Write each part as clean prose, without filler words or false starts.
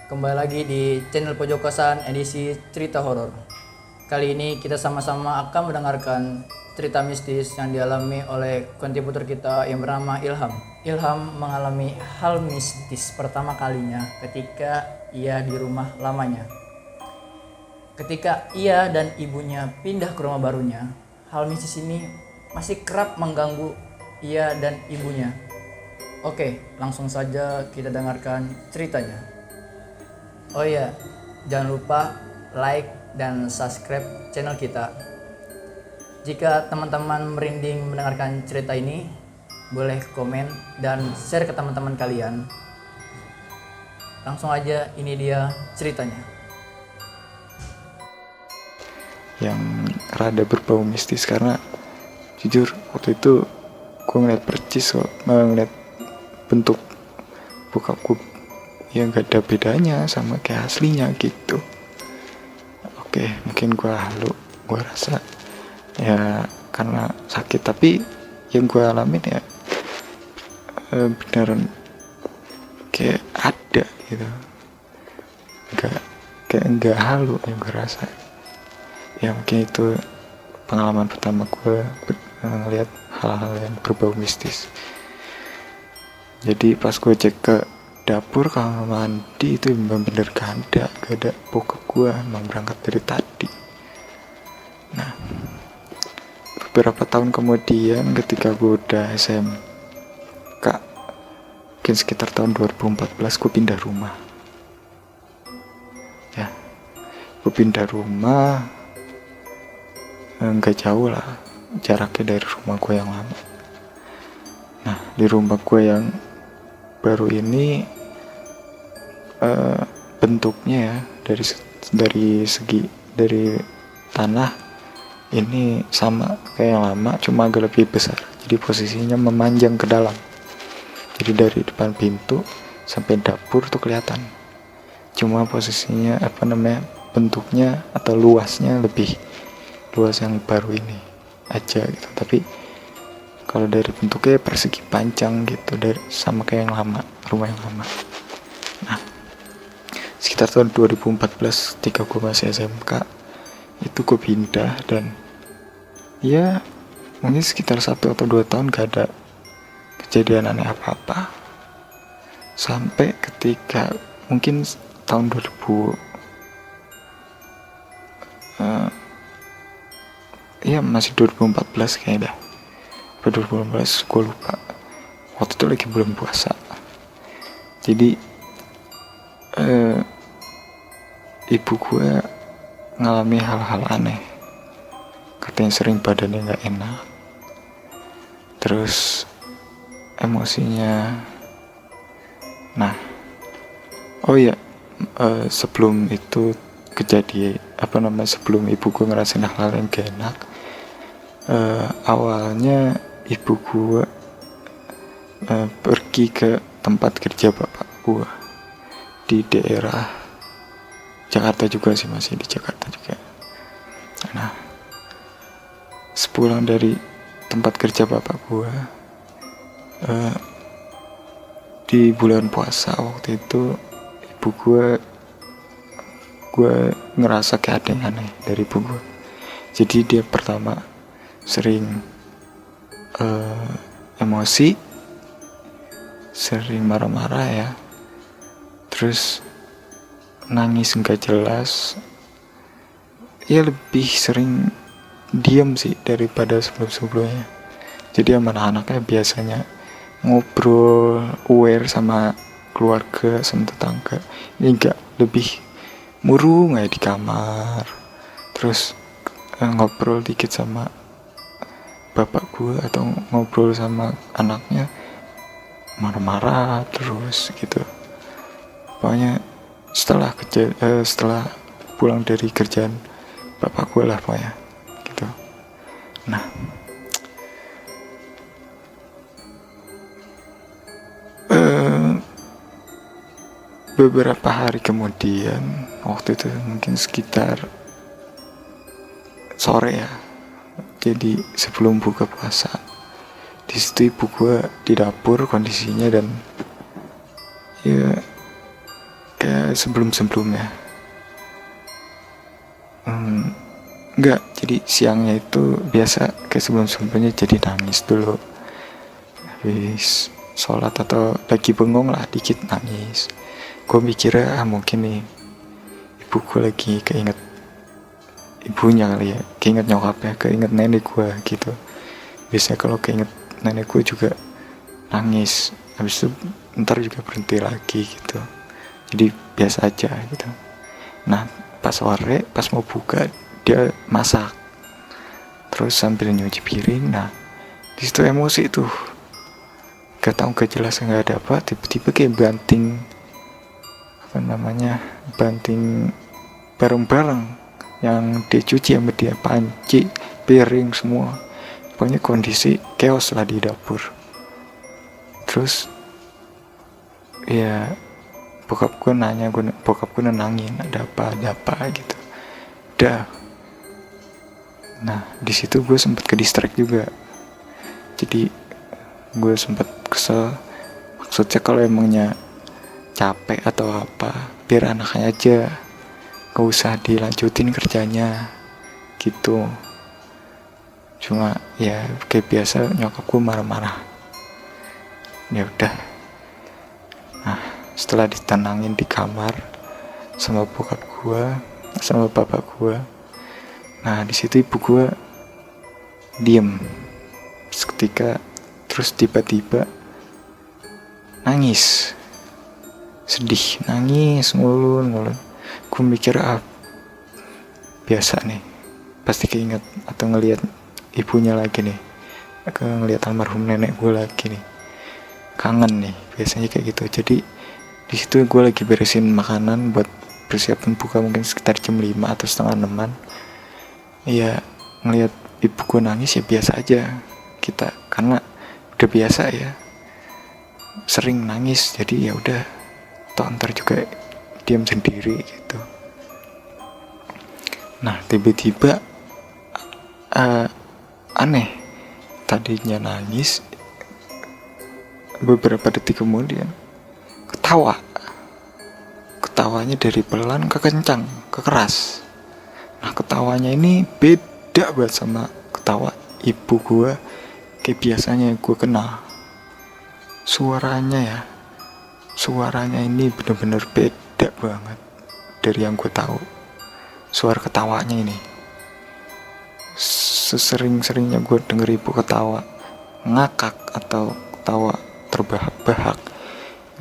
Kembali lagi di channel Pojok Kosan edisi cerita horor. Kali ini kita sama-sama akan mendengarkan cerita mistis yang dialami oleh kontributor kita yang bernama Ilham. Ilham mengalami hal mistis pertama kalinya ketika ia di rumah lamanya. Ketika ia dan ibunya pindah ke rumah barunya, hal mistis ini masih kerap mengganggu ia dan ibunya. Oke, langsung saja kita dengarkan ceritanya. Oh iya, jangan lupa like dan subscribe channel kita. Jika teman-teman merinding mendengarkan cerita ini, boleh komen dan share ke teman-teman kalian. Langsung aja, ini dia ceritanya. Yang rada berbau mistis karena jujur waktu itu gue ngeliat percis kok, ngeliat bentuk bokapku yang gak ada bedanya sama kayak aslinya gitu. Oke, mungkin gue halu, gue rasa ya karena sakit, tapi yang gue alamin ya beneran kayak ada gitu, nggak kayak nggak halu yang gue rasa. Ya mungkin itu pengalaman pertama gue ngeliat hal-hal yang berbau mistis. Jadi pas gue cek ke dapur kamar mandi itu bener-bener gak ada bokap gue, emang berangkat dari tadi. Nah, beberapa tahun kemudian ketika gue udah SMK, mungkin sekitar tahun 2014 gue pindah rumah. Ya, gue pindah rumah, nggak jauh lah jaraknya dari rumah gue yang lama. Nah, di rumah gue yang baru ini bentuknya ya dari tanah ini sama kayak yang lama, cuma agak lebih besar. Jadi posisinya memanjang ke dalam. Jadi dari depan pintu sampai dapur tuh kelihatan. Cuma posisinya bentuknya atau luasnya lebih luas yang baru ini aja gitu. Tapi kalau dari bentuknya persegi panjang gitu, dari sama kayak yang lama, rumah yang lama. Nah, sekitar tahun 2014 ketika gue masih SMK itu gue pindah, dan ya mungkin sekitar 1 atau 2 tahun gak ada kejadian aneh apa-apa, sampai ketika mungkin tahun 2000 ya masih 2014 kayaknya dah, 2015 gue lupa. Waktu itu lagi bulan puasa, jadi ibu gue ngalami hal-hal aneh. Katanya sering badannya gak enak, terus emosinya. Nah, oh iya, sebelum itu kejadian sebelum ibu gue ngerasain hal yang gak enak, awalnya ibu gue pergi ke tempat kerja bapak gue di daerah Jakarta juga sih, masih di Jakarta juga. Nah, sepulang dari tempat kerja bapak gue di bulan puasa waktu itu, ibu gue ngerasa kayak ada yang aneh dari ibu gue. Jadi dia pertama sering emosi, sering marah-marah ya, terus nangis nggak jelas. Ya lebih sering diam sih daripada sebelum-sebelumnya. Jadi sama anak-anaknya biasanya ngobrol, aware sama keluarga, sama tetangga. Ini enggak, lebih murung aja di kamar. Terus ngobrol dikit sama bapak gue atau ngobrol sama anaknya marah-marah terus gitu. Pokoknya setelah pulang dari kerjaan bapak gue lah pokoknya gitu. Nah, beberapa hari kemudian, waktu itu mungkin sekitar sore ya, jadi sebelum buka puasa, di situ ibu gue di dapur kondisinya, dan ya kayak kayak sebelum-sebelumnya. Enggak, jadi siangnya itu biasa kayak sebelum-sebelumnya, jadi nangis dulu. Habis sholat atau lagi bengong lah dikit nangis. Gue mikirnya mungkin nih ibuku lagi keinget ibunya kali ya, keinget nyokapnya, keinget nenek gue gitu. Biasanya kalau keinget nenek gue juga nangis, habis itu ntar juga berhenti lagi gitu. Jadi biasa aja gitu. Nah pas sore, pas mau buka, dia masak terus sambil nyuci piring. Nah disitu emosi tuh, gak tau gak jelas gak ada apa, tiba-tiba kayak banting banting bareng-bareng yang dicuci sama dia, panci, piring semua. Pokoknya kondisi chaos lah di dapur. Terus ya bokap gue nenangin, ada apa gitu. Udah. Nah di situ gue sempet ke distract juga. Jadi gue sempet kesel. Maksudnya kalau emangnya capek atau apa, biar anaknya aja, gak usah dilanjutin kerjanya gitu. Cuma ya kayak biasa nyokap gue marah-marah. Ya udah. Nah setelah ditenangin di kamar sama bokap gue sama bapak gue, nah di situ ibu gue diem seketika, terus tiba-tiba nangis, sedih, nangis mulu. Gue mikir biasa nih, pasti keinget atau ngelihat ibunya lagi nih, ngelihat almarhum nenek gue lagi nih, kangen nih, biasanya kayak gitu. Jadi di situ gue lagi beresin makanan buat persiapan buka, mungkin sekitar jam 5 atau setengah 6-an. Ya ngelihat ibu gue nangis ya biasa aja kita, karena udah biasa ya sering nangis, jadi ya udah toh ntar juga diam sendiri gitu. Nah tiba-tiba aneh, tadinya nangis, beberapa detik kemudian ketawanya dari pelan ke kencang, ke keras. Nah ketawanya ini beda banget sama ketawa ibu gue kayak biasanya yang gue kenal. Suaranya ini bener-bener beda banget dari yang gue tahu. Suara ketawanya ini, sesering-seringnya gue denger ibu ketawa ngakak atau ketawa terbahak-bahak,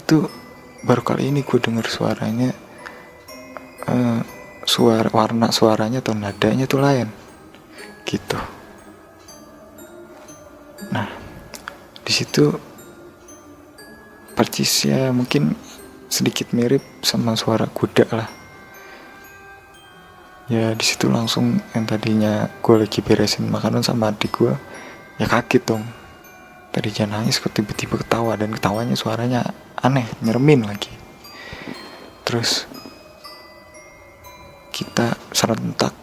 itu baru kali ini gue denger suaranya, warna suaranya atau nadanya tuh lain gitu. Nah di situ percisnya mungkin sedikit mirip sama suara kuda lah. Ya di situ langsung, yang tadinya gue lagi beresin makanan sama adik gue, ya kaget dong. Tadinya nangis kok tiba-tiba ketawa, dan ketawanya suaranya aneh, nyeremin lagi. Terus kita serentak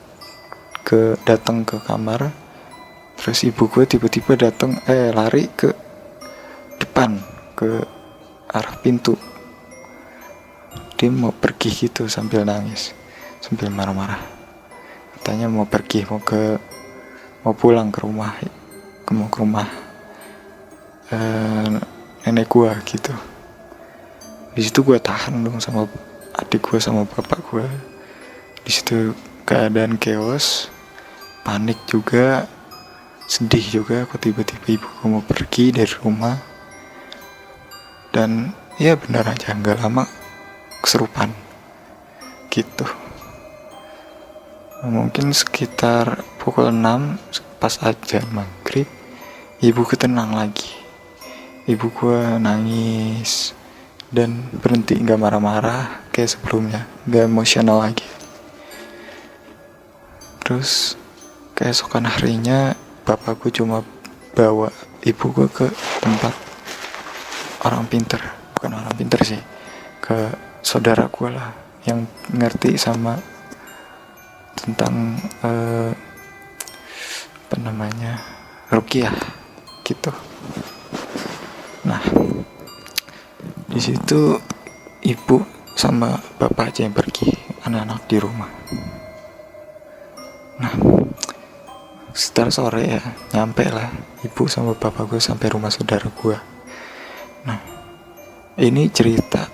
datang ke kamar. Terus ibu gue tiba-tiba lari ke depan, ke arah pintu. Dia mau pergi gitu sambil nangis, sambil marah-marah. Katanya mau pergi, mau pulang ke rumah, nenek gue gitu. Di situ gue tahan dong sama adik gue sama bapak gue. Di situ keadaan chaos, panik juga, sedih juga. Kok tiba-tiba ibu gue mau pergi dari rumah. Dan ya benar aja, nggak lama kesurupan gitu. Mungkin sekitar pukul 6 pas azan maghrib, ibu gue tenang lagi. Ibu gue nangis dan berhenti, nggak marah-marah kayak sebelumnya, nggak emosional lagi. Terus keesokan harinya bapakku cuma bawa ibu gue ke tempat orang pinter, bukan orang pinter sih, ke saudara gue lah yang ngerti sama tentang ruqyah gitu. Nah di situ ibu sama bapak aja yang pergi, anak-anak di rumah. Nah, setelah sore ya, nyampe lah ibu sama bapak gue sampai rumah saudara gue. Nah, ini cerita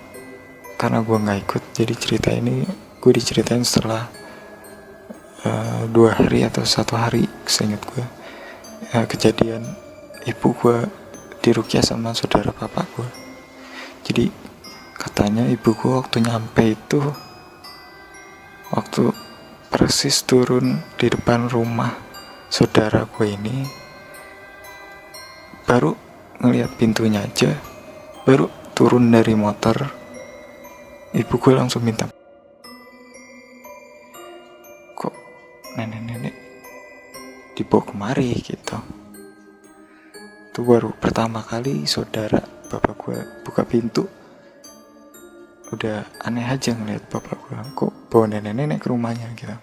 karena gue nggak ikut, jadi cerita ini gue diceritain setelah 2 hari atau 1 hari, seingat gue, kejadian ibu gue diruqyah sama saudara bapak gue. Jadi katanya ibu gue waktu nyampe itu, waktu persis turun di depan rumah saudara gue ini, baru ngeliat pintunya aja, baru turun dari motor, ibu gue langsung minta, kok nenek-nenek dibawa kemari gitu. Itu baru pertama kali saudara bapak gue buka pintu, udah aneh aja ngeliat bapak gue, kok bawa nenek-nenek ke rumahnya gitu.